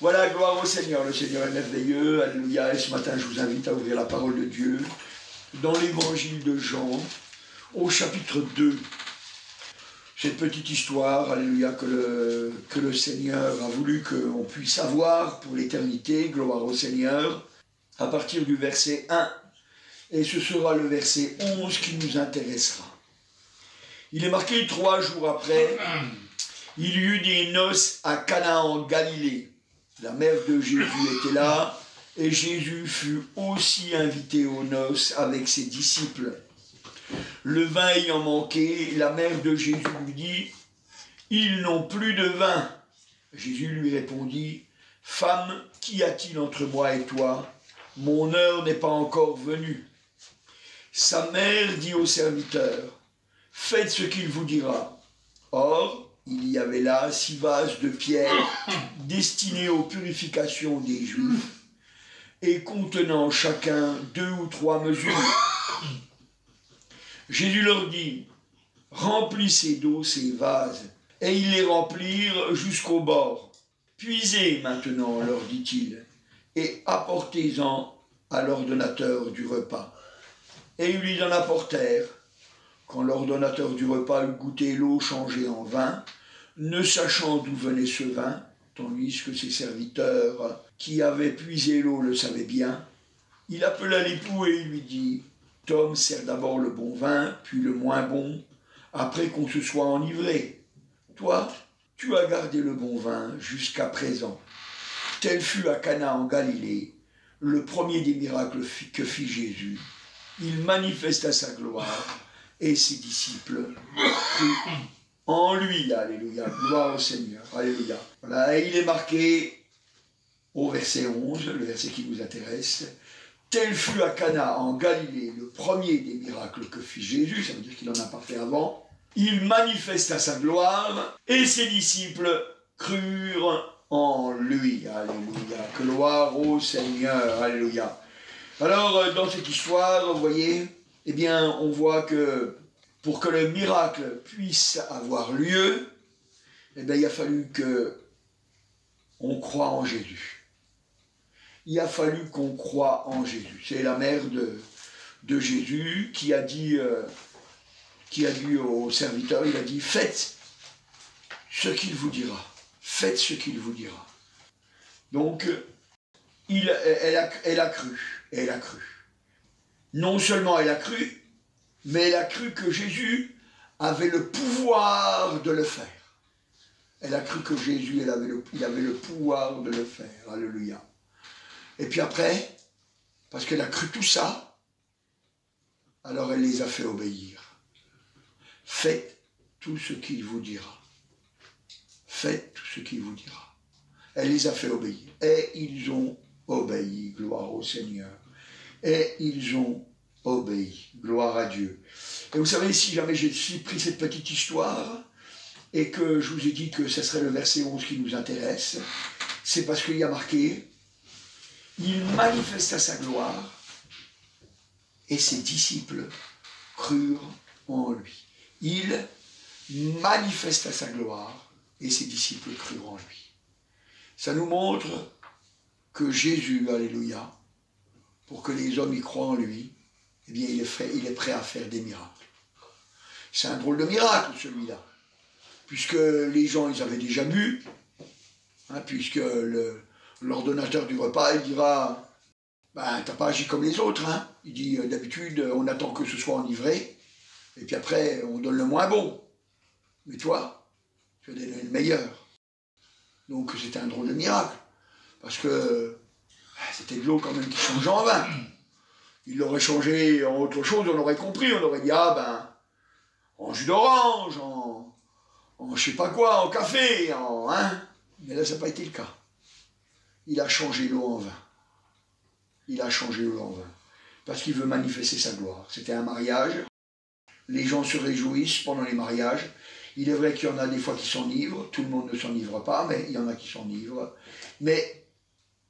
Voilà, gloire au Seigneur. Le Seigneur est merveilleux. Alléluia. Et ce matin, je vous invite à ouvrir la parole de Dieu dans l'évangile de Jean, au chapitre 2. Cette petite histoire, alléluia, que le Seigneur a voulu qu'on puisse avoir pour l'éternité. Gloire au Seigneur. À partir du verset 1. Et ce sera le verset 11 qui nous intéressera. Il est marqué 3 jours après, il y eut des noces à Cana en Galilée. La mère de Jésus était là, et Jésus fut aussi invité aux noces avec ses disciples. Le vin ayant manqué, la mère de Jésus lui dit, « Ils n'ont plus de vin. » Jésus lui répondit, « Femme, qu'y a-t-il entre moi et toi? Mon heure n'est pas encore venue. » Sa mère dit au serviteur, « Faites ce qu'il vous dira. » Or, il y avait là 6 vases de pierre destinés aux purifications des Juifs et contenant chacun 2 ou 3 mesures. Jésus leur dit, « Remplissez d'eau ces vases. » Et ils les remplirent jusqu'au bord. « Puisez maintenant, leur dit-il, et apportez-en à l'ordonnateur du repas. » Et ils lui en apportèrent. Quand l'ordonnateur du repas eut goûté l'eau changée en vin, ne sachant d'où venait ce vin, tandis que ses serviteurs qui avaient puisé l'eau le savaient bien, il appela l'époux et il lui dit, « Tom, sert d'abord le bon vin, puis le moins bon, après qu'on se soit enivré. Toi, tu as gardé le bon vin jusqu'à présent. » Tel fut à Cana en Galilée, le premier des miracles que fit Jésus. Il manifesta sa gloire, et ses disciples crurent en lui. Alléluia. Gloire au Seigneur. Alléluia. Voilà, et il est marqué au verset 11, le verset qui nous intéresse. Tel fut à Cana en Galilée le premier des miracles que fit Jésus, ça veut dire qu'il n'en a pas fait avant. Il manifesta sa gloire, et ses disciples crurent en lui. Alléluia. Gloire au Seigneur. Alléluia. Alors, dans cette histoire, vous voyez, eh bien, on voit que pour que le miracle puisse avoir lieu, eh bien, il a fallu qu'on croie en Jésus. Il a fallu qu'on croie en Jésus. C'est la mère de Jésus qui a dit au serviteur, il a dit, faites ce qu'il vous dira. Faites ce qu'il vous dira. Donc, elle a cru. Elle a cru. Non seulement elle a cru, mais elle a cru que Jésus avait le pouvoir de le faire. Elle a cru que Jésus, il avait le pouvoir de le faire. Alléluia. Et puis après, parce qu'elle a cru tout ça, alors elle les a fait obéir. Faites tout ce qu'il vous dira. Faites tout ce qu'il vous dira. Elle les a fait obéir. Et ils ont obéi. Gloire au Seigneur. Et ils ont obéi. Gloire à Dieu. Et vous savez, si jamais j'ai pris cette petite histoire et que je vous ai dit que ce serait le verset 11 qui nous intéresse, c'est parce qu'il y a marqué « Il manifesta sa gloire et ses disciples crurent en lui. » Il manifesta sa gloire et ses disciples crurent en lui. Ça nous montre que Jésus, alléluia, pour que les hommes y croient en lui, eh bien, il est prêt à faire des miracles. C'est un drôle de miracle, celui-là. Puisque les gens, ils avaient déjà bu, hein, puisque l'ordonnateur du repas, il dira, ben, t'as pas agi comme les autres, hein. Il dit, d'habitude, on attend que ce soit enivré, et puis après, on donne le moins bon. Mais toi, tu as donné le meilleur. Donc, c'était un drôle de miracle. Parce que c'était de l'eau quand même qui changeait en vin. Il l'aurait changé en autre chose, on aurait compris, on aurait dit, ah ben, en jus d'orange, en je sais pas quoi, en café, hein. Mais là, ça n'a pas été le cas. Il a changé l'eau en vin. Il a changé l'eau en vin. Parce qu'il veut manifester sa gloire. C'était un mariage. Les gens se réjouissent pendant les mariages. Il est vrai qu'il y en a des fois qui s'enivrent. Tout le monde ne s'enivre pas, mais il y en a qui s'enivrent. Mais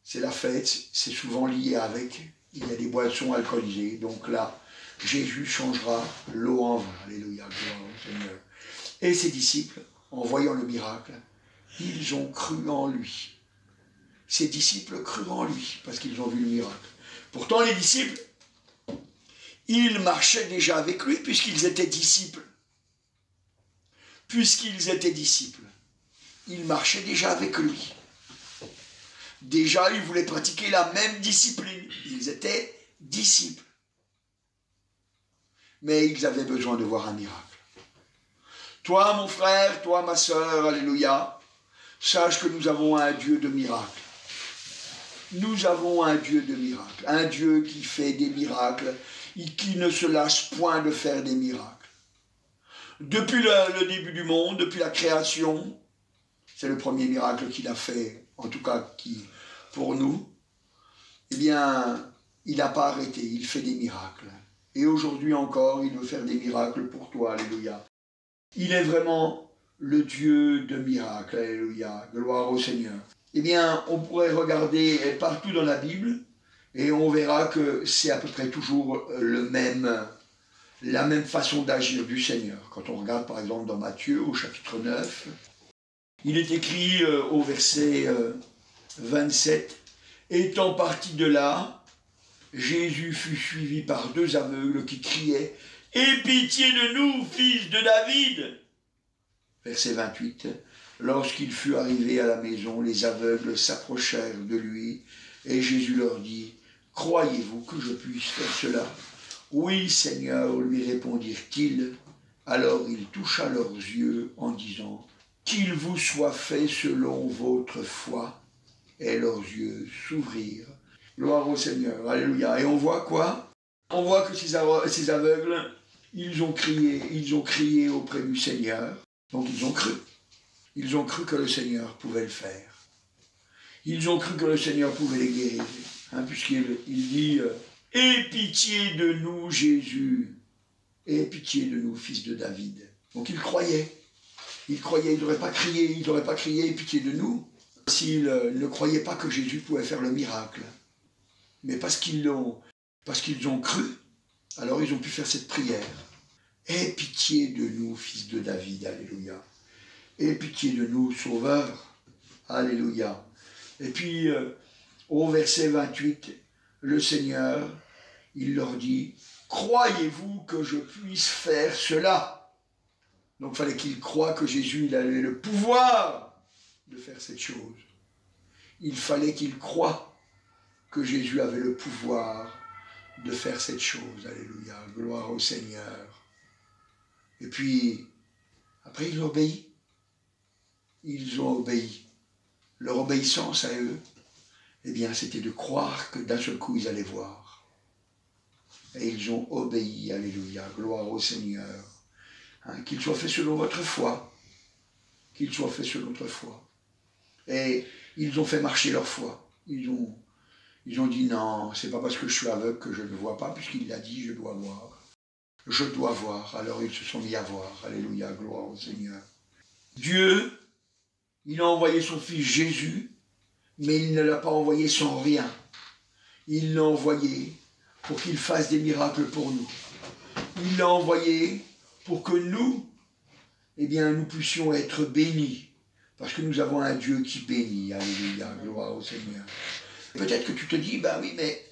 c'est la fête, c'est souvent lié avec. Il y a des boissons alcoolisées. Donc là, Jésus changera l'eau en vin. Alléluia, gloire au Seigneur. Et ses disciples, en voyant le miracle, ils ont cru en lui. ses disciples crurent en lui, parce qu'ils ont vu le miracle. Pourtant, les disciples, ils marchaient déjà avec lui, puisqu'ils étaient disciples. Puisqu'ils étaient disciples, ils marchaient déjà avec lui. Déjà, ils voulaient pratiquer la même discipline. Ils étaient disciples. Mais ils avaient besoin de voir un miracle. Toi, mon frère, toi, ma sœur, alléluia, sache que nous avons un Dieu de miracles. Nous avons un Dieu de miracles, un Dieu qui fait des miracles et qui ne se lâche point de faire des miracles. Depuis le début du monde, depuis la création, c'est le premier miracle qu'il a fait, en tout cas pour nous, eh bien, il n'a pas arrêté, il fait des miracles. Et aujourd'hui encore, il veut faire des miracles pour toi, alléluia. Il est vraiment le Dieu de miracles, alléluia, gloire au Seigneur. Eh bien, on pourrait regarder partout dans la Bible, et on verra que c'est à peu près toujours la même façon d'agir du Seigneur. Quand on regarde par exemple dans Matthieu, au chapitre 9, il est écrit au verset 27, « Étant parti de là, Jésus fut suivi par 2 aveugles qui criaient « Aie pitié de nous, fils de David !» Verset 28, « Lorsqu'il fut arrivé à la maison, les aveugles s'approchèrent de lui, et Jésus leur dit, « Croyez-vous que je puisse faire cela ?» « Oui, Seigneur, lui répondirent-ils. Alors il toucha leurs yeux en disant, « Qu'il vous soit fait selon votre foi. » Et leurs yeux s'ouvrirent. Gloire au Seigneur, alléluia. Et on voit quoi? On voit que ces aveugles, ils ont crié auprès du Seigneur. Donc ils ont cru. Ils ont cru que le Seigneur pouvait le faire. Ils ont cru que le Seigneur pouvait les guérir. Puisqu'il dit... Aie pitié de nous, Jésus. Aie pitié de nous, fils de David. Donc ils croyaient. Ils croyaient, ils n'auraient pas crié, aie pitié de nous, s'ils ne croyaient pas que Jésus pouvait faire le miracle. Mais parce qu'ils ont cru, alors ils ont pu faire cette prière. Aie pitié de nous, fils de David. Alléluia. Aie pitié de nous, Sauveur. Alléluia. Et puis, au verset 28, le Seigneur, il leur dit, « Croyez-vous que je puisse faire cela ?» Donc il fallait qu'ils croient que Jésus il avait le pouvoir de faire cette chose. Il fallait qu'ils croient que Jésus avait le pouvoir de faire cette chose. Alléluia, gloire au Seigneur. Et puis, après ils ont obéi. Ils ont obéi. Leur obéissance à eux, eh bien, c'était de croire que d'un seul coup, ils allaient voir. Et ils ont obéi, alléluia, gloire au Seigneur. Qu'il soit fait selon votre foi. Qu'il soit fait selon votre foi. Et ils ont fait marcher leur foi. Ils ont dit non, c'est pas parce que je suis aveugle que je ne vois pas, puisqu'il l'a dit, je dois voir. Je dois voir. Alors ils se sont mis à voir. Alléluia, gloire au Seigneur. Dieu, il a envoyé son fils Jésus, mais il ne l'a pas envoyé sans rien. Il l'a envoyé pour qu'il fasse des miracles pour nous. Il l'a envoyé pour que nous, eh bien, nous puissions être bénis. Parce que nous avons un Dieu qui bénit. Alléluia, gloire au Seigneur. Peut-être que tu te dis, ben oui, mais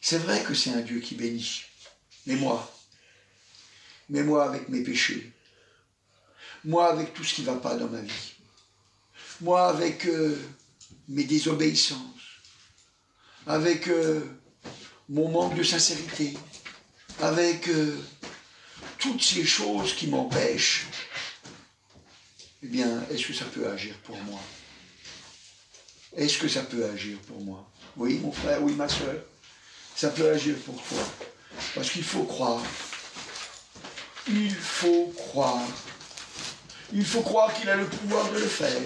c'est vrai que c'est un Dieu qui bénit. Mais moi avec mes péchés. Moi avec tout ce qui ne va pas dans ma vie. Moi avec mes désobéissances. Avec mon manque de sincérité. Avec toutes ces choses qui m'empêchent. Eh bien, est-ce que ça peut agir pour moi? Est-ce que ça peut agir pour moi? Oui, mon frère, oui, ma soeur. Ça peut agir pour toi. Parce qu'il faut croire. Il faut croire. Il faut croire qu'il a le pouvoir de le faire.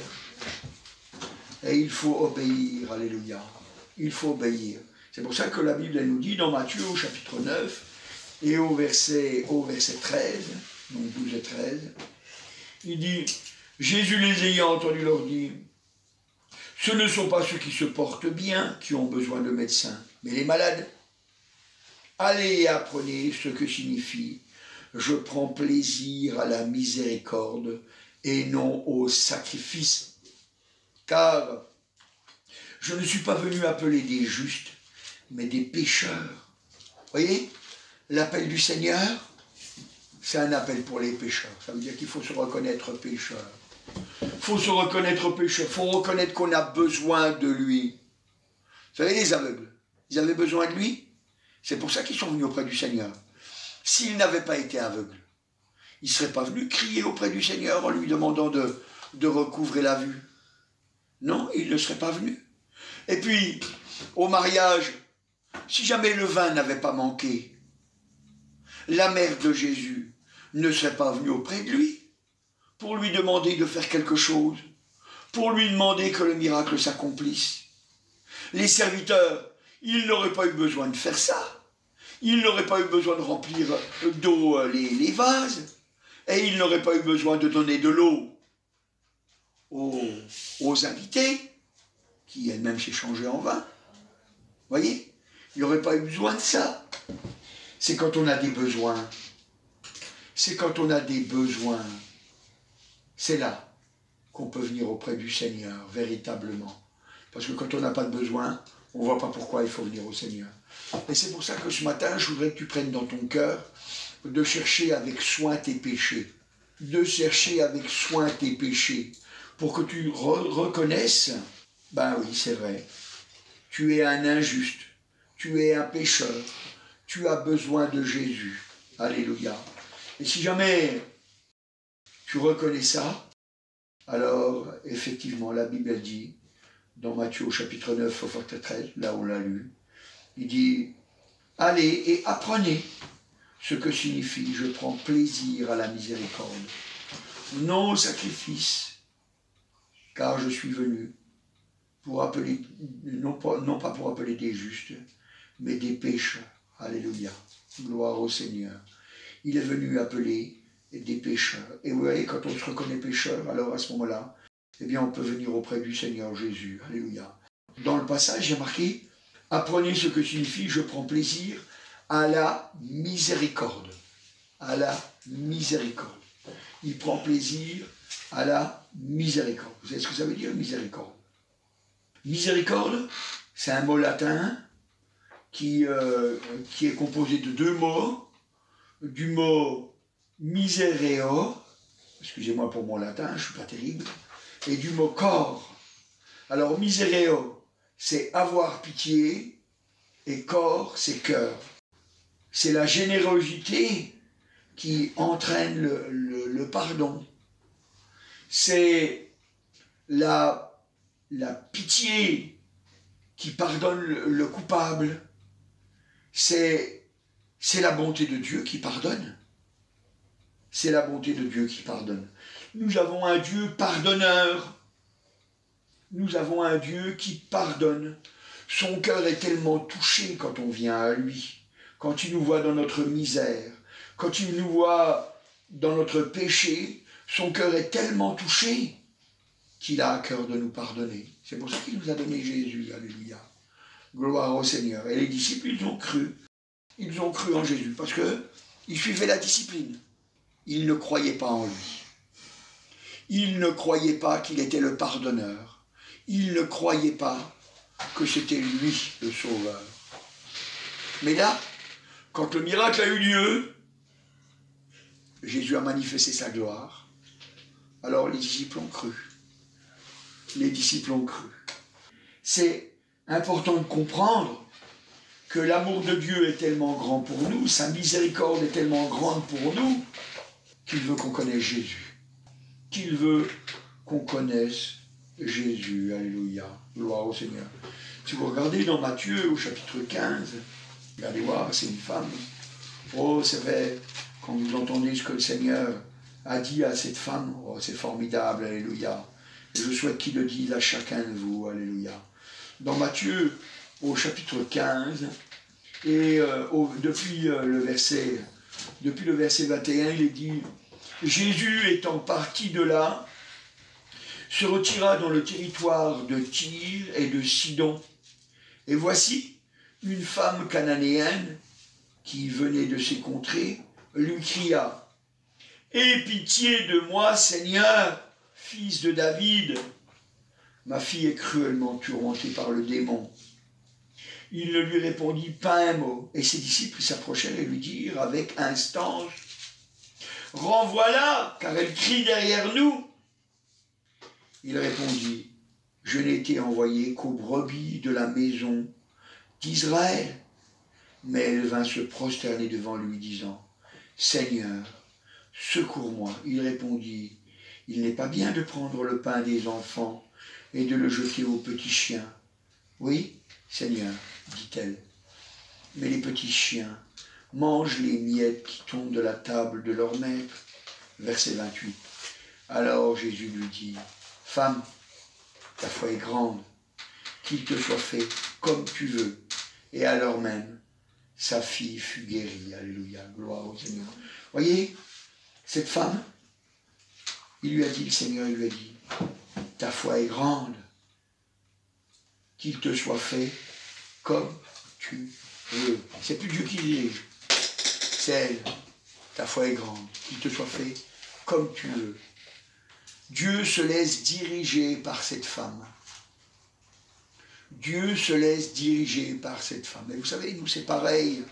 Et il faut obéir. Alléluia. Il faut obéir. C'est pour ça que la Bible elle nous dit dans Matthieu au chapitre 9 et au verset 13, donc 12 et 13, il dit, Jésus les ayant entendus leur dit, ce ne sont pas ceux qui se portent bien qui ont besoin de médecins, mais les malades. Allez et apprenez ce que signifie « Je prends plaisir à la miséricorde et non au sacrifice, car Je ne suis pas venu appeler des justes, mais des pécheurs. Voyez, l'appel du Seigneur, c'est un appel pour les pécheurs. Ça veut dire qu'il faut se reconnaître pécheur. Il faut se reconnaître pécheur. Il faut reconnaître qu'on a besoin de lui. Vous savez, les aveugles, ils avaient besoin de lui. C'est pour ça qu'ils sont venus auprès du Seigneur. S'ils n'avaient pas été aveugles, ils ne seraient pas venus crier auprès du Seigneur en lui demandant de recouvrer la vue. Non, ils ne seraient pas venus. Et puis, au mariage, si jamais le vin n'avait pas manqué, la mère de Jésus ne serait pas venue auprès de lui pour lui demander de faire quelque chose, pour lui demander que le miracle s'accomplisse. Les serviteurs, ils n'auraient pas eu besoin de faire ça. Ils n'auraient pas eu besoin de remplir d'eau les vases. Et ils n'auraient pas eu besoin de donner de l'eau aux invités, qui elle-même s'est changée en vin. Vous voyez, il n'y aurait pas eu besoin de ça. C'est quand on a des besoins. C'est quand on a des besoins. C'est là qu'on peut venir auprès du Seigneur, véritablement. Parce que quand on n'a pas de besoin, on ne voit pas pourquoi il faut venir au Seigneur. Et c'est pour ça que ce matin, je voudrais que tu prennes dans ton cœur de chercher avec soin tes péchés. De chercher avec soin tes péchés. Pour que tu reconnaisses, ben oui, c'est vrai, tu es un injuste, tu es un pécheur, tu as besoin de Jésus. Alléluia. Et si jamais tu reconnais ça, alors effectivement, la Bible dit, dans Matthieu au chapitre 9, au verset 13, là on l'a lu, il dit, allez et apprenez ce que signifie je prends plaisir à la miséricorde, non au sacrifice, car je suis venu pour appeler, non pas pour appeler des justes, mais des pécheurs. Alléluia. Gloire au Seigneur. Il est venu appeler des pécheurs. Et vous voyez, quand on se reconnaît pécheur, alors à ce moment-là, eh bien, on peut venir auprès du Seigneur Jésus. Alléluia. Dans le passage, j'ai marqué, apprenez ce que signifie je prends plaisir à la miséricorde. À la miséricorde. Il prend plaisir à la miséricorde. Vous savez ce que ça veut dire, miséricorde? Miséricorde, c'est un mot latin qui est composé de deux mots, du mot misereo, excusez-moi pour mon latin, je ne suis pas terrible, et du mot corps. Alors misereo, c'est avoir pitié, et corps, c'est cœur. C'est la générosité qui entraîne le pardon. C'est la pitié qui pardonne le coupable. C'est la bonté de Dieu qui pardonne. C'est la bonté de Dieu qui pardonne. Nous avons un Dieu pardonneur. Nous avons un Dieu qui pardonne. Son cœur est tellement touché quand on vient à lui, quand il nous voit dans notre misère, quand il nous voit dans notre péché, son cœur est tellement touché qu'il a à cœur de nous pardonner. C'est pour ça qu'il nous a donné Jésus. Alléluia. Gloire au Seigneur. Et les disciples, ils ont cru. Ils ont cru en Jésus parce qu'ils suivaient la discipline. Ils ne croyaient pas en lui. Ils ne croyaient pas qu'il était le pardonneur. Ils ne croyaient pas que c'était lui le sauveur. Mais là, quand le miracle a eu lieu, Jésus a manifesté sa gloire. Alors les disciples ont cru. Les disciples ont cru. C'est important de comprendre que l'amour de Dieu est tellement grand pour nous, sa miséricorde est tellement grande pour nous, qu'il veut qu'on connaisse Jésus. Qu'il veut qu'on connaisse Jésus. Alléluia. Gloire au Seigneur. Si vous regardez dans Matthieu au chapitre 15, regardez voir, c'est une femme. Oh, c'est vrai, quand vous entendez ce que le Seigneur a dit à cette femme, oh, c'est formidable. Alléluia. Et je souhaite qu'il le dise à chacun de vous. Alléluia. Dans Matthieu au chapitre 15, et depuis le verset 21, il est dit, Jésus étant parti de là, se retira dans le territoire de Tyr et de Sidon. Et voici, une femme cananéenne qui venait de ces contrées lui cria, « Aie pitié de moi, Seigneur, fils de David, ma fille est cruellement tourmentée par le démon. Il ne lui répondit pas un mot, et ses disciples s'approchèrent et lui dirent avec instance, « Renvoie-la, car elle crie derrière nous. » Il répondit, « Je n'ai été envoyé qu'aux brebis de la maison d'Israël. » Mais elle vint se prosterner devant lui, disant, « Seigneur, secours-moi. » Il répondit, « Il n'est pas bien de prendre le pain des enfants et de le jeter aux petits chiens. » « Oui, Seigneur, dit-elle, mais les petits chiens mangent les miettes qui tombent de la table de leur maître. » Verset 28. Alors Jésus lui dit, « Femme, ta foi est grande, qu'il te soit fait comme tu veux. » Et alors même, sa fille fut guérie. Alléluia, gloire au Seigneur. Voyez, cette femme, il lui a dit, le Seigneur, il lui a dit, « Ta foi est grande, qu'il te soit fait comme tu veux. » C'est plus Dieu qui dirige, c'est elle. Ta foi est grande, qu'il te soit fait comme tu veux. Dieu se laisse diriger par cette femme. Dieu se laisse diriger par cette femme. Et vous savez, nous c'est pareil.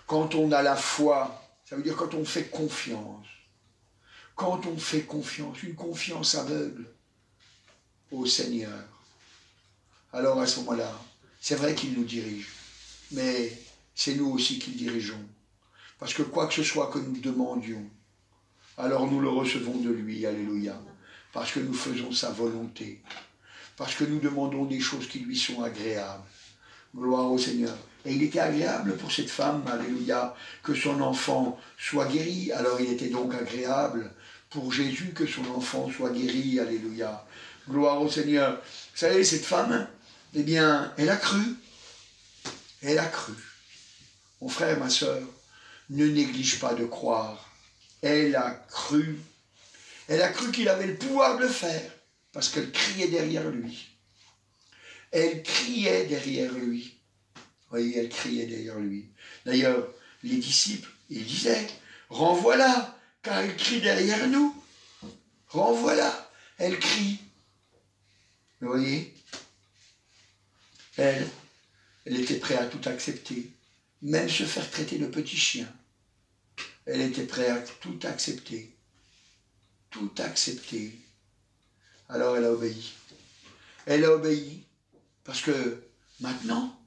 Quand on a la foi, ça veut dire quand on fait confiance. Quand on fait confiance, une confiance aveugle au Seigneur. Alors à ce moment-là, c'est vrai qu'il nous dirige, mais c'est nous aussi qui le dirigeons. Parce que quoi que ce soit que nous demandions, alors nous le recevons de lui, alléluia. Parce que nous faisons sa volonté. Parce que nous demandons des choses qui lui sont agréables. Gloire au Seigneur. Et il était agréable pour cette femme, alléluia, que son enfant soit guéri. Alors il était donc agréable pour Jésus que son enfant soit guéri, alléluia. Gloire au Seigneur. Vous savez, cette femme, eh bien, elle a cru. Elle a cru. Mon frère, ma sœur, ne néglige pas de croire. Elle a cru. Elle a cru qu'il avait le pouvoir de le faire, parce qu'elle criait derrière lui. Elle criait derrière lui. Vous voyez, elle criait derrière lui. D'ailleurs, les disciples, ils disaient, « Renvoie-la, car elle crie derrière nous. Renvoie-la, elle crie. » Vous voyez, elle était prête à tout accepter, même se faire traiter de petit chien. Elle était prête à tout accepter. Tout accepter. Alors elle a obéi. Elle a obéi parce que maintenant,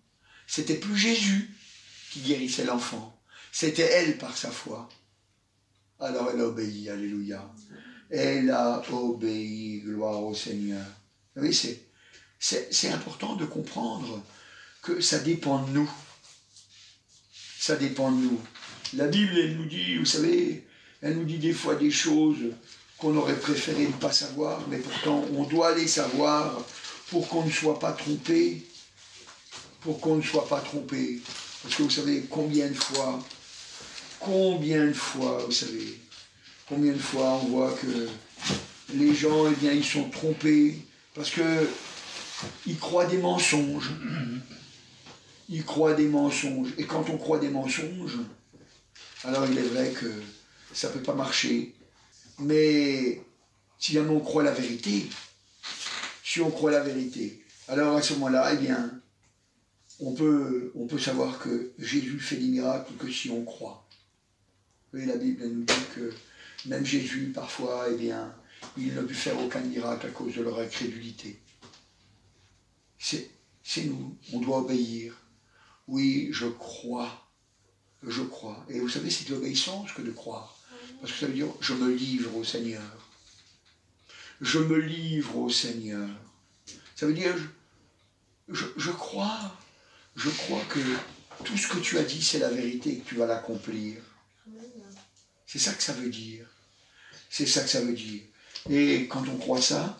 c'était plus Jésus qui guérissait l'enfant. C'était elle par sa foi. Alors elle a obéi, alléluia. Elle a obéi, gloire au Seigneur. Vous voyez, c'est important de comprendre que ça dépend de nous. Ça dépend de nous. La Bible, elle nous dit, vous savez, elle nous dit des fois des choses qu'on aurait préféré ne pas savoir, mais pourtant on doit les savoir pour qu'on ne soit pas trompé. Pour qu'on ne soit pas trompé. Parce que vous savez, combien de fois, vous savez, combien de fois on voit que les gens, eh bien, ils sont trompés parce que ils croient des mensonges. Ils croient des mensonges. Et quand on croit des mensonges, alors il est vrai que ça ne peut pas marcher. Mais si jamais on croit la vérité, alors à ce moment-là, eh bien, on peut savoir que Jésus fait des miracles que si on croit. Vous voyez, la Bible elle nous dit que même Jésus, parfois, eh bien, il n'a pu faire aucun miracle à cause de leur incrédulité. C'est nous, on doit obéir. Oui, je crois. Je crois. Et vous savez, c'est de l'obéissance que de croire. Parce que ça veut dire, je me livre au Seigneur. Je me livre au Seigneur. Ça veut dire, je crois. Je crois que tout ce que tu as dit, c'est la vérité et que tu vas l'accomplir. C'est ça que ça veut dire. C'est ça que ça veut dire. Et quand on croit ça,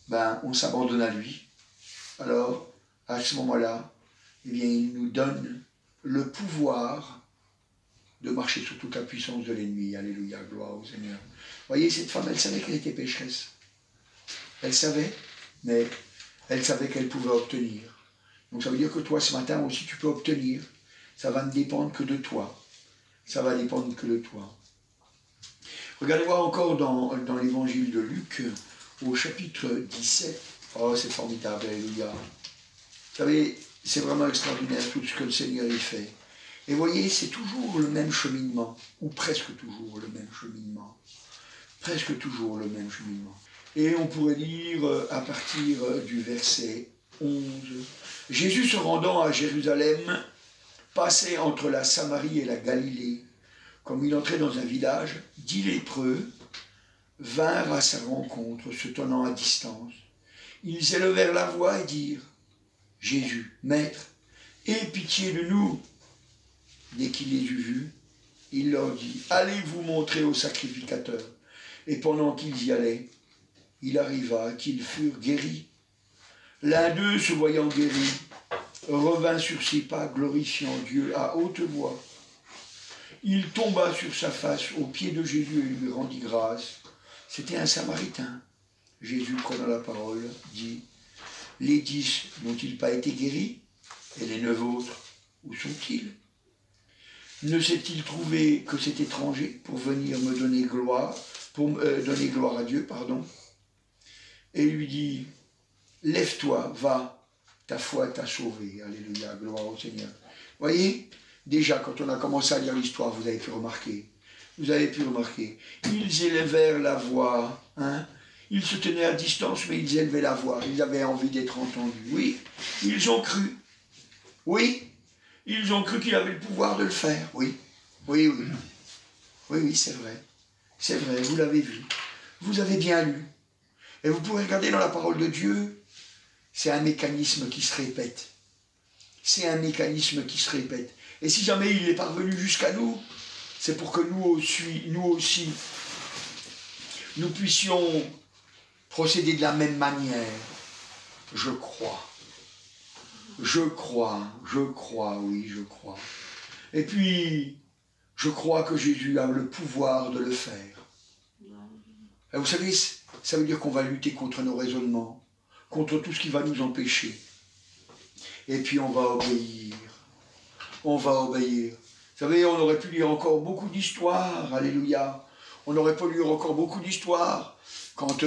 ben, on s'abandonne à lui. Alors, à ce moment-là, eh bien, il nous donne le pouvoir de marcher sous toute la puissance de l'ennemi. Alléluia, gloire au Seigneur. Vous voyez, cette femme, elle savait qu'elle était pécheresse. Elle savait, mais elle savait qu'elle pouvait obtenir. Donc ça veut dire que toi, ce matin aussi, tu peux obtenir. Ça va ne dépendre que de toi. Ça va dépendre que de toi. Regardez voir encore dans l'évangile de Luc, au chapitre 17. Oh, c'est formidable, alléluia. Vous savez, c'est vraiment extraordinaire tout ce que le Seigneur y fait. Et voyez, c'est toujours le même cheminement, ou presque toujours le même cheminement. Presque toujours le même cheminement. Et on pourrait lire à partir du verset 11. Jésus se rendant à Jérusalem, passait entre la Samarie et la Galilée. Comme il entrait dans un village, 10 lépreux vinrent à sa rencontre, se tenant à distance. Ils élevèrent la voix et dirent « Jésus, Maître, aie pitié de nous !» Dès qu'il les eut vus, il leur dit « Allez vous montrer au sacrificateur. » Et pendant qu'ils y allaient, il arriva qu'ils furent guéris. L'un d'eux, se voyant guéri, revint sur ses pas, glorifiant Dieu à haute voix. Il tomba sur sa face aux pieds de Jésus et lui rendit grâce. C'était un Samaritain. Jésus, prenant la parole, dit « Les 10 n'ont-ils pas été guéris? Et les 9 autres, où sont-ils? Ne s'est-il trouvé que cet étranger pour venir me donner gloire, pour donner gloire à Dieu, pardon? Et lui dit « Lève-toi, va, ta foi t'a sauvé. » Alléluia, gloire au Seigneur. Voyez, déjà, quand on a commencé à lire l'histoire, vous avez pu remarquer. Ils élevèrent la voix, hein? Ils se tenaient à distance, mais ils élevaient la voix. Ils avaient envie d'être entendus. Oui, ils ont cru. Oui, ils ont cru qu'il avait le pouvoir de le faire. Oui, c'est vrai. C'est vrai, vous l'avez vu. Vous avez bien lu. Et vous pouvez regarder dans la parole de Dieu, c'est un mécanisme qui se répète. C'est un mécanisme qui se répète. Et si jamais il est parvenu jusqu'à nous, c'est pour que nous aussi, nous puissions procéder de la même manière. Je crois. Oui, je crois. Et puis, je crois que Jésus a le pouvoir de le faire. Et vous savez, ça veut dire qu'on va lutter contre nos raisonnements, contre tout ce qui va nous empêcher. Et puis on va obéir. Vous savez, on aurait pu lire encore beaucoup d'histoires, alléluia. On aurait pu lire encore beaucoup d'histoires quand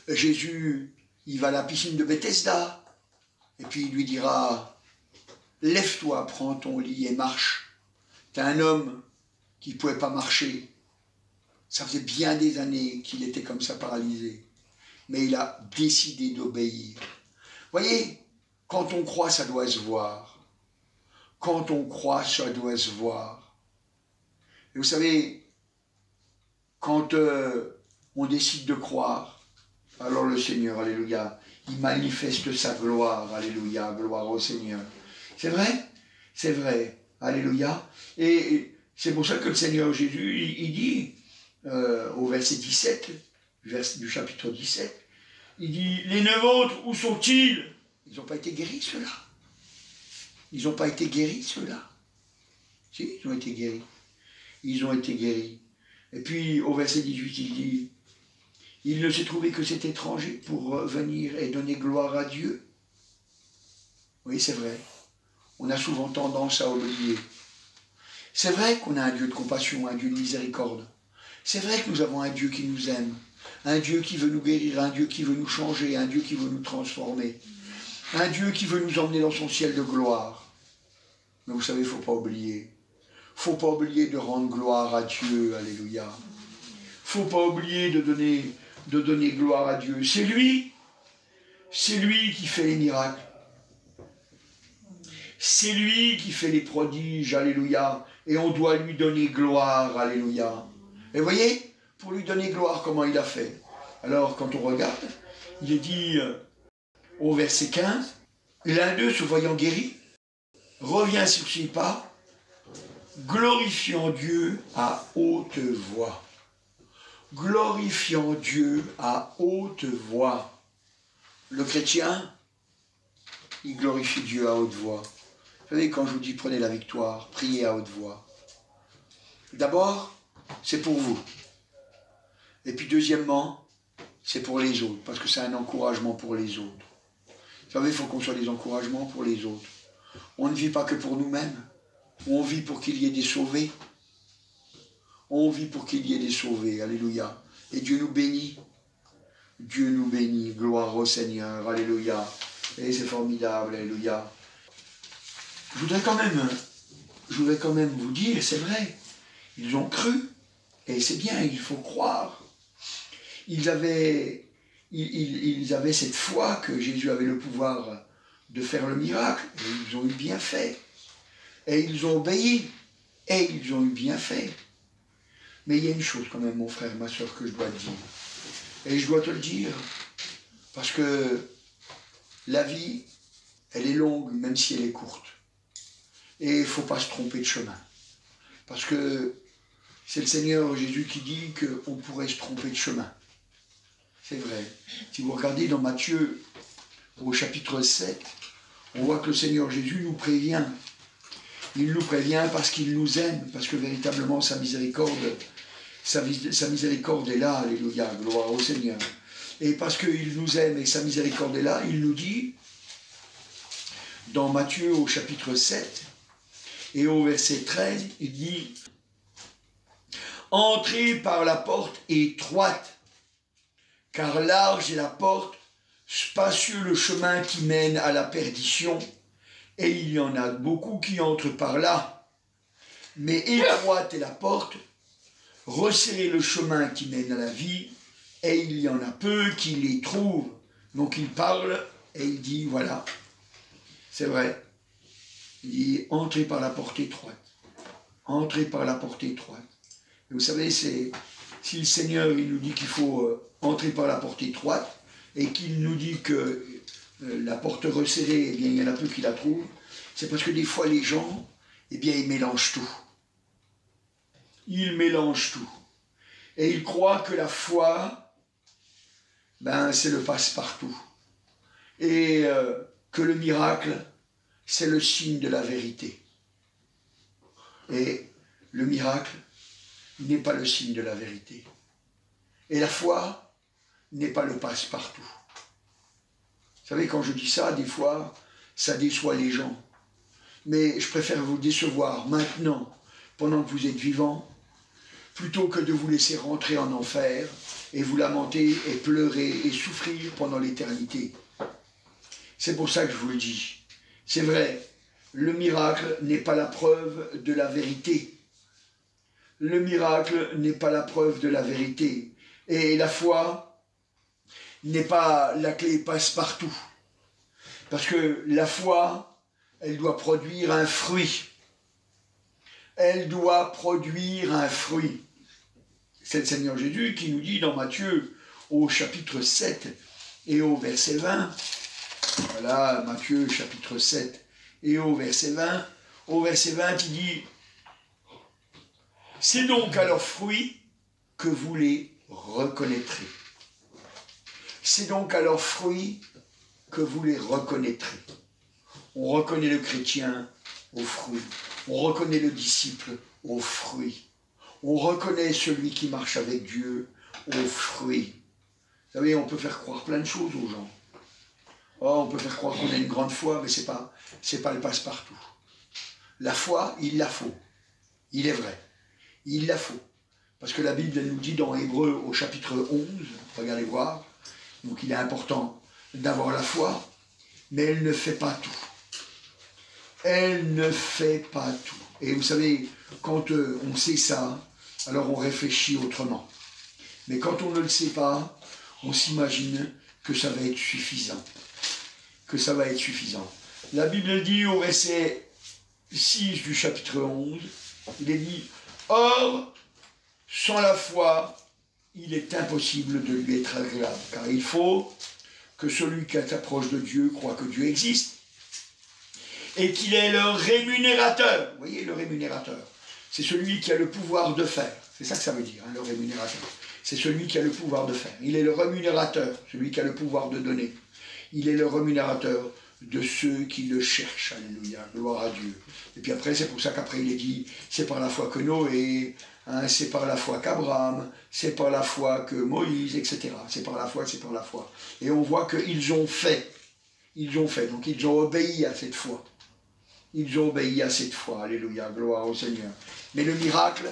Jésus, il va à la piscine de Bethesda, et puis il lui dira « Lève-toi, prends ton lit et marche. » T'es un homme qui ne pouvait pas marcher. Ça faisait bien des années qu'il était comme ça paralysé. Mais il a décidé d'obéir. Voyez, quand on croit, ça doit se voir. Quand on croit, ça doit se voir. Et vous savez, quand on décide de croire, alors le Seigneur, alléluia, il manifeste sa gloire, alléluia, gloire au Seigneur. C'est vrai, alléluia. Et c'est pour ça que le Seigneur Jésus, il dit, au verset 17, du chapitre 17, il dit, les 9 autres, où sont-ils? Ils n'ont pas été guéris, ceux-là. Ils n'ont pas été guéris, ceux-là. Si, ils ont été guéris. Ils ont été guéris. Et puis, au verset 18, il dit, il ne s'est trouvé que cet étranger pour venir et donner gloire à Dieu. Oui, c'est vrai. On a souvent tendance à oublier. C'est vrai qu'on a un Dieu de compassion, un Dieu de miséricorde. C'est vrai que nous avons un Dieu qui nous aime, un Dieu qui veut nous guérir, un Dieu qui veut nous changer, un Dieu qui veut nous transformer, un Dieu qui veut nous emmener dans son ciel de gloire. Mais vous savez, il ne faut pas oublier. Il ne faut pas oublier de rendre gloire à Dieu, alléluia. Il ne faut pas oublier de donner gloire à Dieu. C'est lui qui fait les miracles. C'est lui qui fait les prodiges, alléluia. Et on doit lui donner gloire, alléluia. Et vous voyez, pour lui donner gloire, comment il a fait? Alors, quand on regarde, il est dit au verset 15, l'un d'eux, se voyant guéri, revient sur ses pas, glorifiant Dieu à haute voix. Glorifiant Dieu à haute voix. Le chrétien, il glorifie Dieu à haute voix. Vous savez, quand je vous dis prenez la victoire, priez à haute voix. D'abord, c'est pour vous. Et puis deuxièmement, c'est pour les autres, parce que c'est un encouragement pour les autres. Vous savez, il faut qu'on soit des encouragements pour les autres. On ne vit pas que pour nous-mêmes. On vit pour qu'il y ait des sauvés. On vit pour qu'il y ait des sauvés. Alléluia. Et Dieu nous bénit. Dieu nous bénit, gloire au Seigneur, alléluia. Et c'est formidable, alléluia. Je voudrais quand même vous dire, c'est vrai, ils ont cru, et c'est bien, il faut croire. Ils avaient cette foi que Jésus avait le pouvoir de faire le miracle, et ils ont eu bien fait. Et ils ont obéi, et ils ont eu bien fait. Mais il y a une chose quand même, mon frère, ma soeur, que je dois te dire. Et je dois te le dire, parce que la vie, elle est longue, même si elle est courte. Et il ne faut pas se tromper de chemin. Parce que c'est le Seigneur Jésus qui dit qu'on pourrait se tromper de chemin. C'est vrai. Si vous regardez dans Matthieu, au chapitre 7, on voit que le Seigneur Jésus nous prévient. Il nous prévient parce qu'il nous aime, parce que véritablement sa miséricorde est là, alléluia, gloire au Seigneur. Et parce qu'il nous aime et sa miséricorde est là, il nous dit, dans Matthieu au chapitre 7, et au verset 13, il dit « Entrez par la porte étroite, car large est la porte, spacieux le chemin qui mène à la perdition, et il y en a beaucoup qui entrent par là. Mais étroite est la porte, resserrez le chemin qui mène à la vie, et il y en a peu qui les trouvent. » Donc il parle et il dit, voilà, c'est vrai. Il dit, entrez par la porte étroite. Entrez par la porte étroite. Et vous savez, si le Seigneur il nous dit qu'il faut entrer par la porte étroite, et qu'il nous dit que la porte resserrée, eh bien, il y en a peu qui la trouvent, c'est parce que des fois les gens, eh bien, ils mélangent tout. Ils mélangent tout. Et ils croient que la foi, ben, c'est le passe-partout. Et que le miracle, c'est le signe de la vérité. Et le miracle n'est pas le signe de la vérité. Et la foi n'est pas le passe-partout. Vous savez, quand je dis ça, des fois, ça déçoit les gens. Mais je préfère vous décevoir maintenant, pendant que vous êtes vivant, plutôt que de vous laisser rentrer en enfer et vous lamenter et pleurer et souffrir pendant l'éternité. C'est pour ça que je vous le dis. C'est vrai, le miracle n'est pas la preuve de la vérité. Le miracle n'est pas la preuve de la vérité. Et la foi n'est pas la clé passe-partout. Parce que la foi, elle doit produire un fruit. Elle doit produire un fruit. C'est le Seigneur Jésus qui nous dit dans Matthieu, au chapitre 7 et au verset 20, voilà, Matthieu chapitre 7 et au verset 20, il dit « C'est donc à leurs fruits que vous les reconnaîtrez. C'est donc à leurs fruits que vous les reconnaîtrez. » On reconnaît le chrétien aux fruits. On reconnaît le disciple aux fruits. On reconnaît celui qui marche avec Dieu aux fruits. Vous savez, on peut faire croire plein de choses aux gens. Oh, on peut faire croire qu'on a une grande foi, mais c'est pas le passe-partout. La foi, il la faut. Il est vrai. Il la faut. Parce que la Bible, elle nous dit dans Hébreux au chapitre 11, regardez voir, donc il est important d'avoir la foi, mais elle ne fait pas tout. Elle ne fait pas tout. Et vous savez, quand on sait ça, alors on réfléchit autrement. Mais quand on ne le sait pas, on s'imagine que ça va être suffisant. Que ça va être suffisant. La Bible dit au verset 6 du chapitre 11, il est dit « Or, sans la foi, il est impossible de lui être agréable, car il faut que celui qui s'approche de Dieu croit que Dieu existe, et qu'il est le rémunérateur. » Vous voyez, le rémunérateur, c'est celui qui a le pouvoir de faire. C'est ça que ça veut dire, hein, le rémunérateur. C'est celui qui a le pouvoir de faire. Il est le rémunérateur, celui qui a le pouvoir de donner. Il est le rémunérateur de ceux qui le cherchent. Alléluia, gloire à Dieu. Et puis après, c'est pour ça qu'après il est dit, c'est par la foi que Noé, hein, c'est par la foi qu'Abraham, c'est par la foi que Moïse, etc. C'est par la foi, c'est par la foi. Et on voit qu'ils ont fait. Ils ont fait, donc ils ont obéi à cette foi. Ils ont obéi à cette foi, alléluia, gloire au Seigneur. Mais le miracle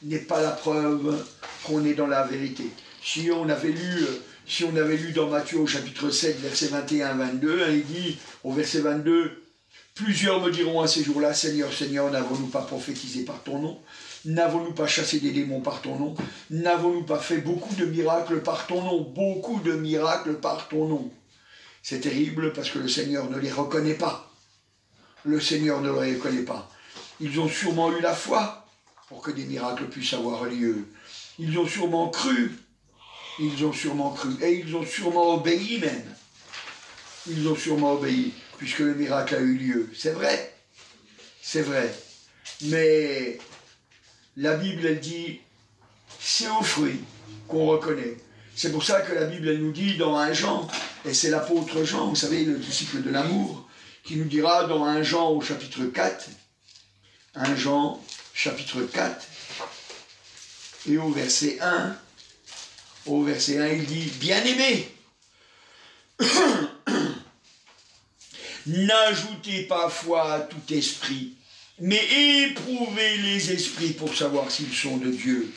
n'est pas la preuve qu'on est dans la vérité. Si on avait lu Si on avait lu dans Matthieu au chapitre 7, verset 21-22, il dit au verset 22, « Plusieurs me diront à ces jours-là, Seigneur, Seigneur, n'avons-nous pas prophétisé par ton nom? N'avons-nous pas chassé des démons par ton nom? N'avons-nous pas fait beaucoup de miracles par ton nom? Beaucoup de miracles par ton nom. » C'est terrible parce que le Seigneur ne les reconnaît pas. Le Seigneur ne les reconnaît pas. Ils ont sûrement eu la foi pour que des miracles puissent avoir lieu. Ils ont sûrement cru. Ils ont sûrement cru. Et ils ont sûrement obéi même. Ils ont sûrement obéi puisque le miracle a eu lieu. C'est vrai. C'est vrai. Mais la Bible, elle dit, c'est aux fruits qu'on reconnaît. C'est pour ça que la Bible, elle nous dit dans 1 Jean, et c'est l'apôtre Jean, vous savez, le disciple de l'amour, qui nous dira dans 1 Jean au chapitre 4, 1 Jean chapitre 4, et au verset 1, il dit, « Bien-aimés, n'ajoutez pas foi à tout esprit, mais éprouvez les esprits pour savoir s'ils sont de Dieu,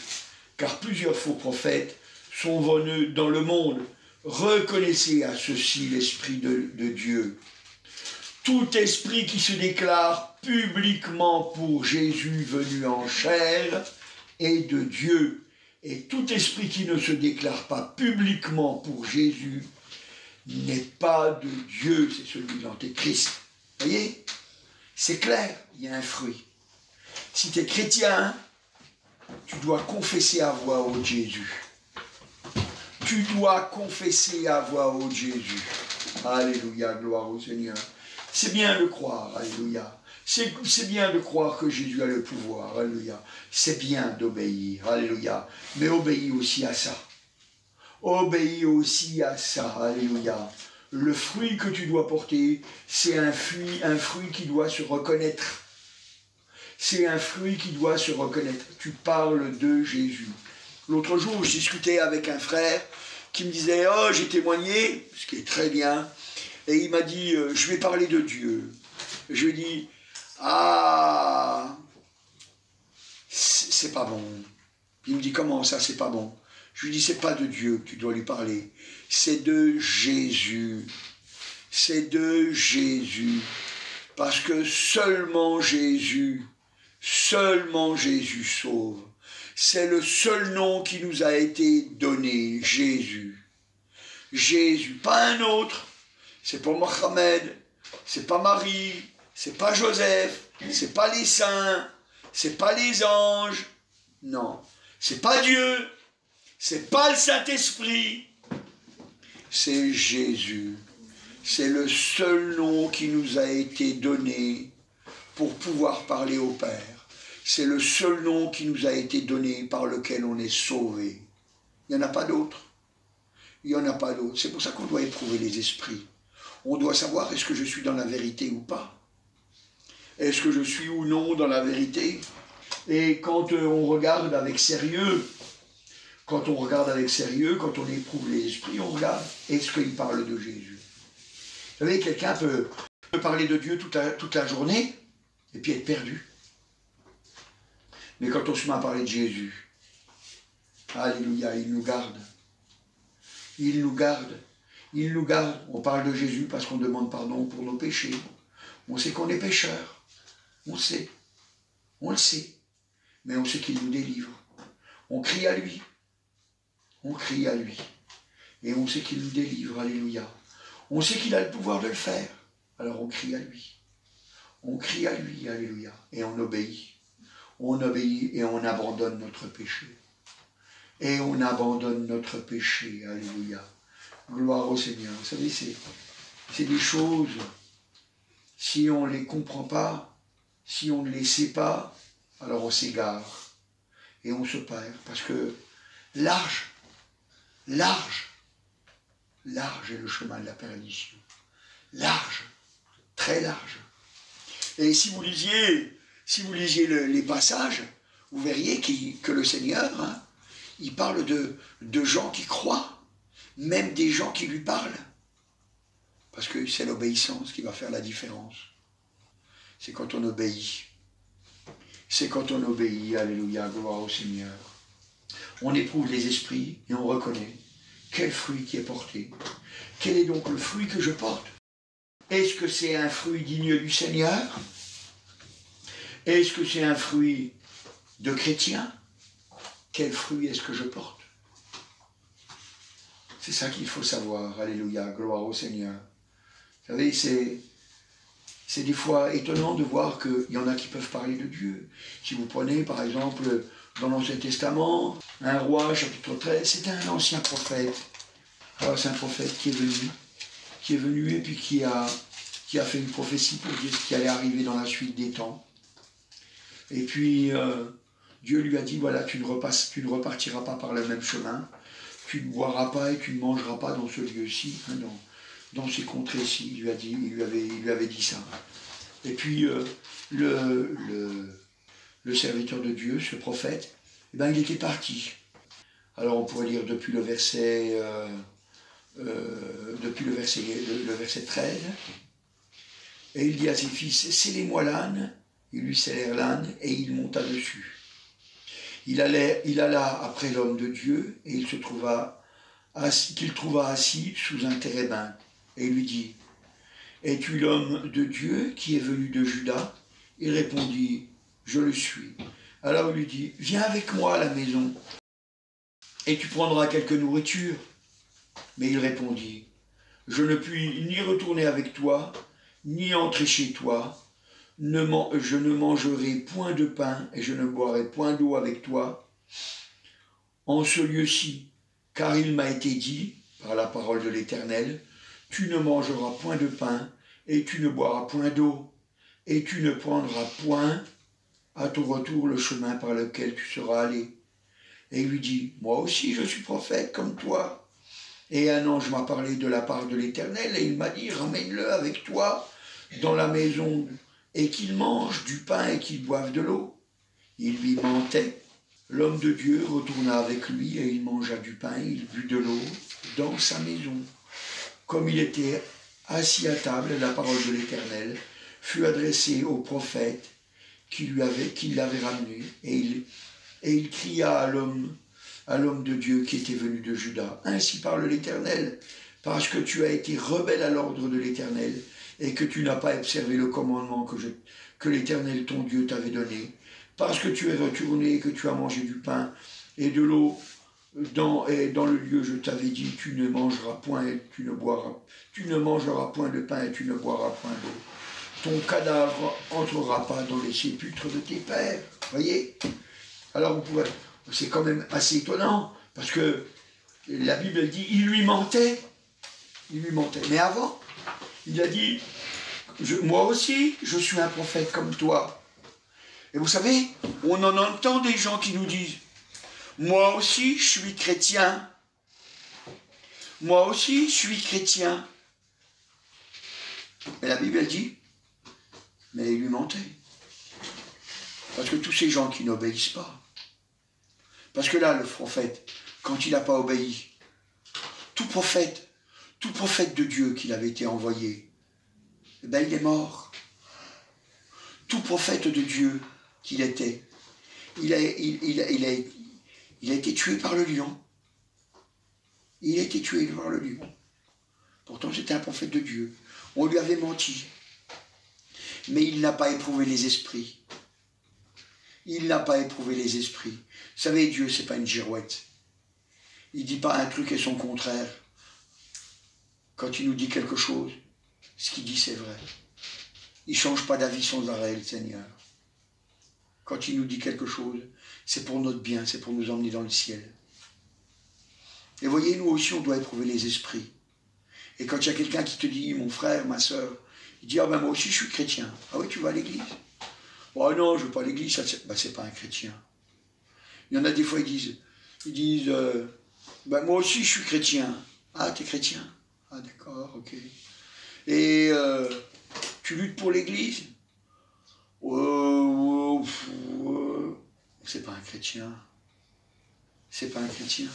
car plusieurs faux prophètes sont venus dans le monde. Reconnaissez à ceci l'esprit de Dieu. Tout esprit qui se déclare publiquement pour Jésus venu en chair est de Dieu. Et tout esprit qui ne se déclare pas publiquement pour Jésus n'est pas de Dieu, c'est celui de l'Antéchrist. Vous voyez? C'est clair, il y a un fruit. Si tu es chrétien, tu dois confesser à voix haute Jésus. Tu dois confesser à voix haute Jésus. Alléluia, gloire au Seigneur. C'est bien de croire, alléluia. C'est bien de croire que Jésus a le pouvoir, alléluia. C'est bien d'obéir, alléluia. Mais obéis aussi à ça. Obéis aussi à ça, alléluia. Le fruit que tu dois porter, c'est un fruit qui doit se reconnaître. C'est un fruit qui doit se reconnaître. Tu parles de Jésus. L'autre jour, je discutais avec un frère qui me disait « Oh, j'ai témoigné », ce qui est très bien, et il m'a dit « Je vais parler de Dieu ». Je lui ai dit « Ah, c'est pas bon ». Il me dit « Comment ça, c'est pas bon ?» Je lui dis « C'est pas de Dieu que tu dois lui parler, c'est de Jésus. C'est de Jésus. Parce que seulement Jésus sauve. C'est le seul nom qui nous a été donné, Jésus. Jésus, pas un autre. C'est pas Mohamed, c'est pas Marie, c'est pas Joseph, c'est pas les saints, c'est pas les anges. Non, c'est pas Dieu, c'est pas le Saint-Esprit. C'est Jésus. C'est le seul nom qui nous a été donné pour pouvoir parler au Père. C'est le seul nom qui nous a été donné par lequel on est sauvé. Il n'y en a pas d'autre. Il n'y en a pas d'autre. C'est pour ça qu'on doit éprouver les esprits. On doit savoir est-ce que je suis dans la vérité ou pas. Est-ce que je suis ou non dans la vérité? Et quand on regarde avec sérieux, quand on éprouve les esprits, on regarde est-ce qu'il parle de Jésus. Vous savez, quelqu'un peut parler de Dieu toute la journée et puis être perdu. Mais quand on se met à parler de Jésus, alléluia, il nous garde. Il nous garde. Il nous garde. On parle de Jésus parce qu'on demande pardon pour nos péchés. On sait qu'on est pécheur. On sait. On le sait. Mais on sait qu'il nous délivre. On crie à lui. On crie à lui. Et on sait qu'il nous délivre. Alléluia. On sait qu'il a le pouvoir de le faire. Alors on crie à lui. On crie à lui. Alléluia. Et on obéit. On obéit et on abandonne notre péché. Et on abandonne notre péché. Alléluia. Gloire au Seigneur. Vous savez, c'est des choses, si on ne les comprend pas, si on ne les sait pas, alors on s'égare. Et on se perd. Parce que large est le chemin de la perdition. Large, très large. Et si vous lisiez les passages, vous verriez que le Seigneur, il parle de gens qui croient, même des gens qui lui parlent. Parce que c'est l'obéissance qui va faire la différence. C'est quand on obéit. C'est quand on obéit, alléluia, gloire au Seigneur. On éprouve les esprits et on reconnaît quel fruit qui est porté. Quel est donc le fruit que je porte? Est-ce que c'est un fruit digne du Seigneur? Est-ce que c'est un fruit de chrétien? Quel fruit est-ce que je porte? C'est ça qu'il faut savoir. Alléluia, gloire au Seigneur. Vous savez, c'est des fois étonnant de voir qu'il y en a qui peuvent parler de Dieu. Si vous prenez par exemple dans l'Ancien Testament, un roi, chapitre 13, c'était un ancien prophète. Alors c'est un prophète qui est venu et puis qui a fait une prophétie pour dire ce qui allait arriver dans la suite des temps. Et puis Dieu lui a dit, voilà, tu ne repartiras pas par le même chemin, tu ne boiras pas et tu ne mangeras pas dans ce lieu-ci, hein, dans ces contrées-ci, il lui avait dit ça. Et puis le serviteur de Dieu, ce prophète, eh ben, il était parti. Alors on pourrait lire depuis le verset 13, et il dit à ses fils, scellez-moi l'âne, ils lui scellèrent l'âne et il monta dessus. Il alla après l'homme de Dieu et qu'il trouva assis sous un térébin et il lui dit, es-tu l'homme de Dieu qui est venu de Juda? Il répondit, je le suis. Alors il lui dit, viens avec moi à la maison et tu prendras quelque nourriture. Mais il répondit, je ne puis ni retourner avec toi, ni entrer chez toi. Je ne mangerai point de pain et je ne boirai point d'eau avec toi en ce lieu-ci, car il m'a été dit, par la parole de l'Éternel, tu ne mangeras point de pain et tu ne boiras point d'eau, et tu ne prendras point à ton retour le chemin par lequel tu seras allé. Et il lui dit, moi aussi je suis prophète comme toi. Et un ange m'a parlé de la part de l'Éternel et il m'a dit, ramène-le avec toi dans la maison et qu'il mange du pain et qu'il boive de l'eau. Il lui mentait. L'homme de Dieu retourna avec lui et il mangea du pain, il but de l'eau dans sa maison. Comme il était assis à table, la parole de l'Éternel fut adressée au prophète qui l'avait ramené et il cria à l'homme de Dieu qui était venu de Juda. Ainsi parle l'Éternel, parce que tu as été rebelle à l'ordre de l'Éternel et que tu n'as pas observé le commandement que l'Éternel ton Dieu t'avait donné, parce que tu es retourné et que tu as mangé du pain et de l'eau dans le lieu je t'avais dit, tu ne mangeras point et tu ne mangeras point de pain et tu ne boiras point d'eau. Ton cadavre entrera pas dans les sépulcres de tes pères. Voyez? Alors c'est quand même assez étonnant, parce que la Bible dit, il lui mentait. Mais avant, il a dit, moi aussi, je suis un prophète comme toi. Et vous savez, on en entend des gens qui nous disent, moi aussi, je suis chrétien. Moi aussi, je suis chrétien. Mais la Bible dit, mais il lui mentait. Parce que tous ces gens qui n'obéissent pas, parce que là, le prophète, quand il n'a pas obéi, tout prophète de Dieu qu'il avait été envoyé, eh ben, il est mort. Tout prophète de Dieu qu'il était, il a été tué par le lion. Il a été tué par le lion. Pourtant, c'était un prophète de Dieu. On lui avait menti. Mais il n'a pas éprouvé les esprits. Il n'a pas éprouvé les esprits. Vous savez, Dieu, c'est pas une girouette. Il ne dit pas un truc et son contraire. Quand il nous dit quelque chose, ce qu'il dit, c'est vrai. Il ne change pas d'avis sans arrêt, le Seigneur. Quand il nous dit quelque chose, c'est pour notre bien, c'est pour nous emmener dans le ciel. Et voyez, nous aussi, on doit éprouver les esprits. Et quand il y a quelqu'un qui te dit, mon frère, ma soeur, il dit, ah ben moi aussi, je suis chrétien. Ah oui, tu vas à l'église? Oh non, je ne veux pas à l'église, ça, c'est pas un chrétien. Il y en a des fois, ils disent ben moi aussi, je suis chrétien. Ah, t'es chrétien? Ah, d'accord, ok. Et tu luttes pour l'église? C'est pas un chrétien. C'est pas un chrétien.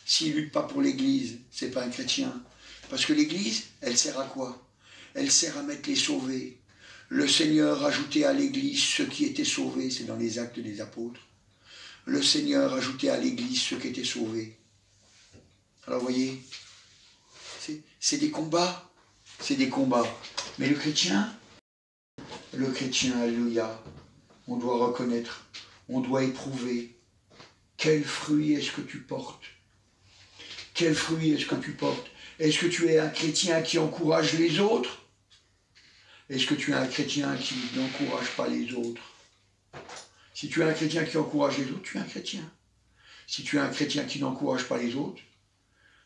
S'il ne lutte pas pour l'église, c'est pas un chrétien. Parce que l'église, elle sert à quoi? Elle sert à mettre les sauvés. Le Seigneur ajoutait à l'église ceux qui étaient sauvés, c'est dans les Actes des Apôtres. Le Seigneur ajoutait à l'église ceux qui étaient sauvés. Alors vous voyez, c'est des combats. C'est des combats. Mais le chrétien, alléluia, on doit reconnaître, on doit éprouver. Quel fruit est-ce que tu portes? Quel fruit est-ce que tu portes? Est-ce que tu es un chrétien qui encourage les autres? Est-ce que tu es un chrétien qui n'encourage pas les autres? Si tu es un chrétien qui encourage les autres, tu es un chrétien. Si tu es un chrétien qui n'encourage pas les autres,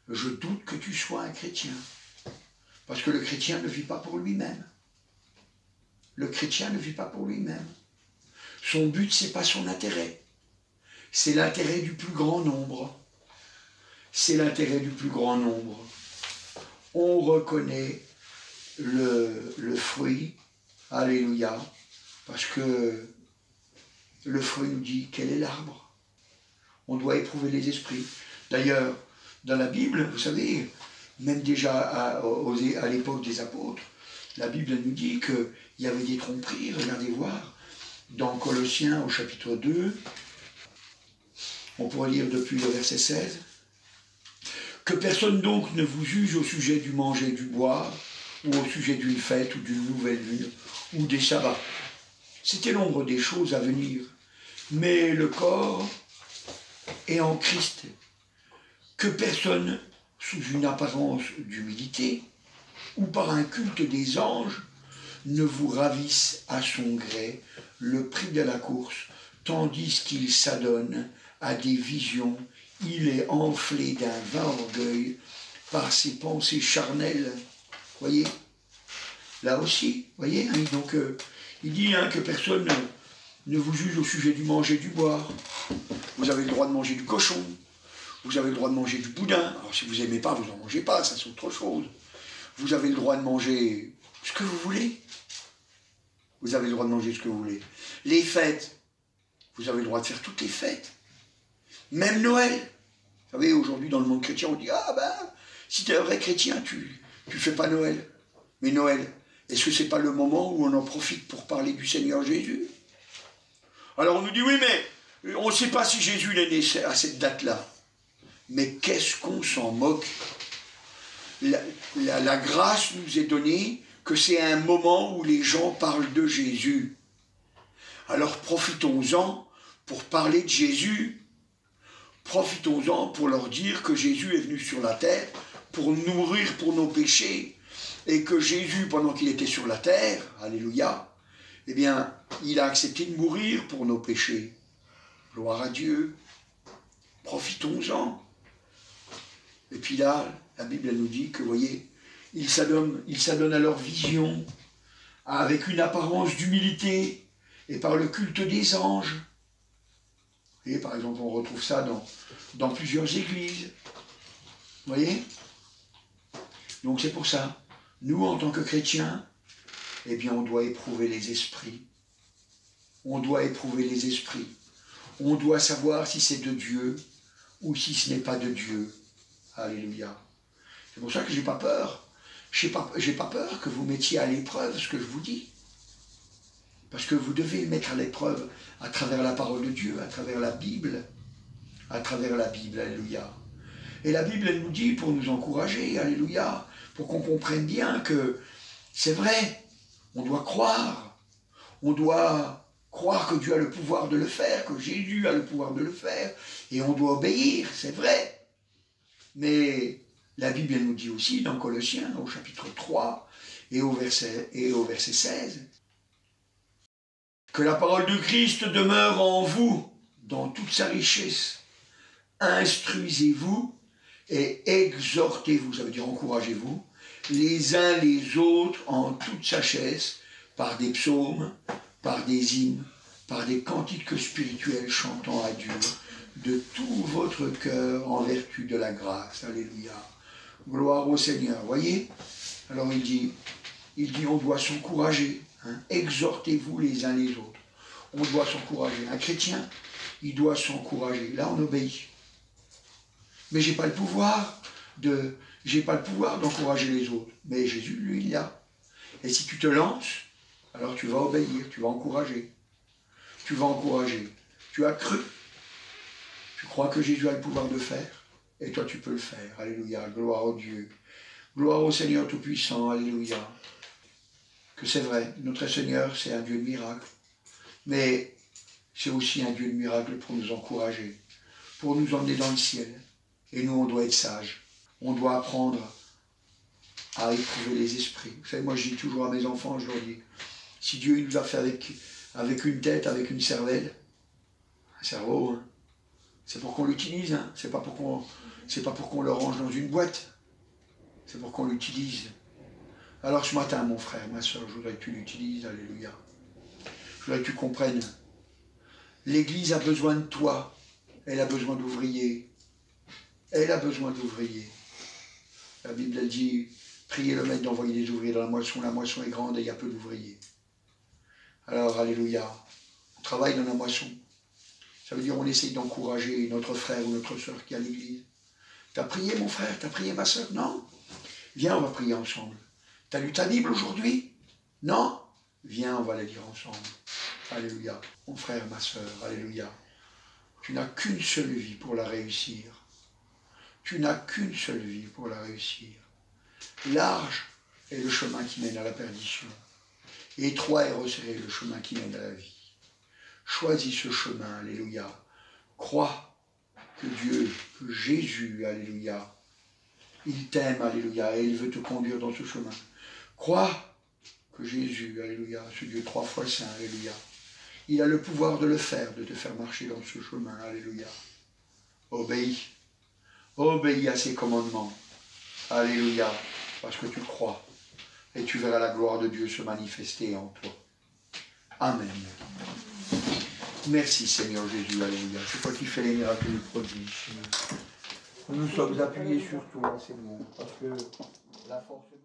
je doute que tu sois un chrétien. Parce que le chrétien ne vit pas pour lui-même. Le chrétien ne vit pas pour lui-même. Son but, ce n'est pas son intérêt. C'est l'intérêt du plus grand nombre. C'est l'intérêt du plus grand nombre. On reconnaît le fruit, alléluia, parce que le fruit nous dit quel est l'arbre. On doit éprouver les esprits. D'ailleurs, dans la Bible, vous savez, même déjà à l'époque des apôtres, la Bible nous dit qu'il y avait des tromperies. Regardez voir, dans Colossiens au chapitre 2, on pourrait lire depuis le verset 16, « Que personne donc ne vous juge au sujet du manger et du boire, ou au sujet d'une fête ou d'une nouvelle lune, ou des sabbats. » C'était l'ombre des choses à venir. Mais le corps est en Christ. Que personne, sous une apparence d'humilité, ou par un culte des anges, ne vous ravisse à son gré le prix de la course, tandis qu'il s'adonne à des visions, il est enflé d'un vain orgueil par ses pensées charnelles. Voyez, là aussi, voyez, hein, donc il dit que personne ne vous juge au sujet du manger et du boire. Vous avez le droit de manger du cochon, vous avez le droit de manger du boudin. Alors si vous n'aimez pas, vous n'en mangez pas, ça c'est autre chose. Vous avez le droit de manger ce que vous voulez. Vous avez le droit de manger ce que vous voulez. Les fêtes, vous avez le droit de faire toutes les fêtes. Même Noël. Vous savez, aujourd'hui dans le monde chrétien, on dit « Ah ben, si tu es un vrai chrétien, tu fais pas Noël. » Mais Noël, est-ce que c'est pas le moment où on en profite pour parler du Seigneur Jésus? Alors on nous dit « Oui, mais on ne sait pas si Jésus est né à cette date-là. » Mais qu'est-ce qu'on s'en moque? La grâce nous est donnée que c'est un moment où les gens parlent de Jésus. Alors profitons-en pour parler de Jésus. Profitons-en pour leur dire que Jésus est venu sur la terre pour nous mourir pour nos péchés et que Jésus, pendant qu'il était sur la terre, alléluia, eh bien, il a accepté de mourir pour nos péchés. Gloire à Dieu. Profitons-en. Et puis là, la Bible elle nous dit que, vous voyez, ils s'adonnent à leur vision avec une apparence d'humilité et par le culte des anges. Et par exemple, on retrouve ça dans plusieurs églises. Vous voyez? Donc c'est pour ça, nous en tant que chrétiens, eh bien on doit éprouver les esprits. On doit éprouver les esprits. On doit savoir si c'est de Dieu ou si ce n'est pas de Dieu. Alléluia. C'est pour ça que j'ai pas peur. J'ai pas peur que vous mettiez à l'épreuve ce que je vous dis. Parce que vous devez le mettre à l'épreuve à travers la parole de Dieu, à travers la Bible. À travers la Bible, alléluia. Et la Bible, elle nous dit pour nous encourager, alléluia, pour qu'on comprenne bien que c'est vrai, on doit croire. On doit croire que Dieu a le pouvoir de le faire, que Jésus a le pouvoir de le faire, et on doit obéir, c'est vrai. Mais la Bible, elle nous dit aussi dans Colossiens, au chapitre 3 et au verset 16, que la parole de Christ demeure en vous dans toute sa richesse. Instruisez-vous et exhortez-vous, ça veut dire encouragez-vous, les uns les autres en toute sagesse, par des psaumes, par des hymnes, par des cantiques spirituels chantant à Dieu, de tout votre cœur en vertu de la grâce. Alléluia. Gloire au Seigneur. Voyez? Alors il dit on doit s'encourager. Hein? Exhortez-vous les uns les autres. On doit s'encourager. Un chrétien, il doit s'encourager. Là, on obéit. Mais j'ai pas le pouvoir d'encourager les autres. Mais Jésus, lui, il l'a. Et si tu te lances, alors tu vas obéir, tu vas encourager. Tu vas encourager. Tu as cru. Tu crois que Jésus a le pouvoir de faire. Et toi, tu peux le faire. Alléluia. Gloire au Dieu. Gloire au Seigneur Tout-Puissant. Alléluia. Que c'est vrai, notre Seigneur, c'est un Dieu de miracle. Mais c'est aussi un Dieu de miracle pour nous encourager, pour nous emmener dans le ciel. Et nous, on doit être sages. On doit apprendre à éprouver les esprits. Vous savez, moi, je dis toujours à mes enfants, je leur dis, si Dieu nous a fait avec une tête, avec une cervelle, un cerveau, hein, c'est pour qu'on l'utilise, hein, c'est pas pour qu'on le range dans une boîte, c'est pour qu'on l'utilise. Alors ce matin, mon frère, ma soeur, je voudrais que tu l'utilises, alléluia. Je voudrais que tu comprennes. L'Église a besoin de toi, elle a besoin d'ouvriers. Elle a besoin d'ouvriers. La Bible, elle dit, priez le maître d'envoyer des ouvriers dans la moisson est grande et il y a peu d'ouvriers. Alors, alléluia, on travaille dans la moisson. Ça veut dire on essaye d'encourager notre frère ou notre soeur qui est à l'église. T'as prié mon frère, t'as prié ma soeur? Non? Viens, on va prier ensemble. T'as lu ta Bible aujourd'hui? Non? Viens, on va la lire ensemble. Alléluia. Mon frère, ma soeur, alléluia. Tu n'as qu'une seule vie pour la réussir. Tu n'as qu'une seule vie pour la réussir. Large est le chemin qui mène à la perdition. Étroit et resserré le chemin qui mène à la vie. Choisis ce chemin, alléluia. Crois que Dieu, que Jésus, alléluia, il t'aime, alléluia, et il veut te conduire dans ce chemin. Crois que Jésus, alléluia, ce Dieu 3 fois saint, alléluia, il a le pouvoir de le faire, de te faire marcher dans ce chemin, alléluia. Obéis. Obéis à ses commandements. Alléluia, parce que tu crois. Et tu verras la gloire de Dieu se manifester en toi. Amen. Merci Seigneur Jésus, alléluia. C'est toi qui fais les miracles et les prodiges. Nous sommes appuyés sur toi, Seigneur, parce que la force...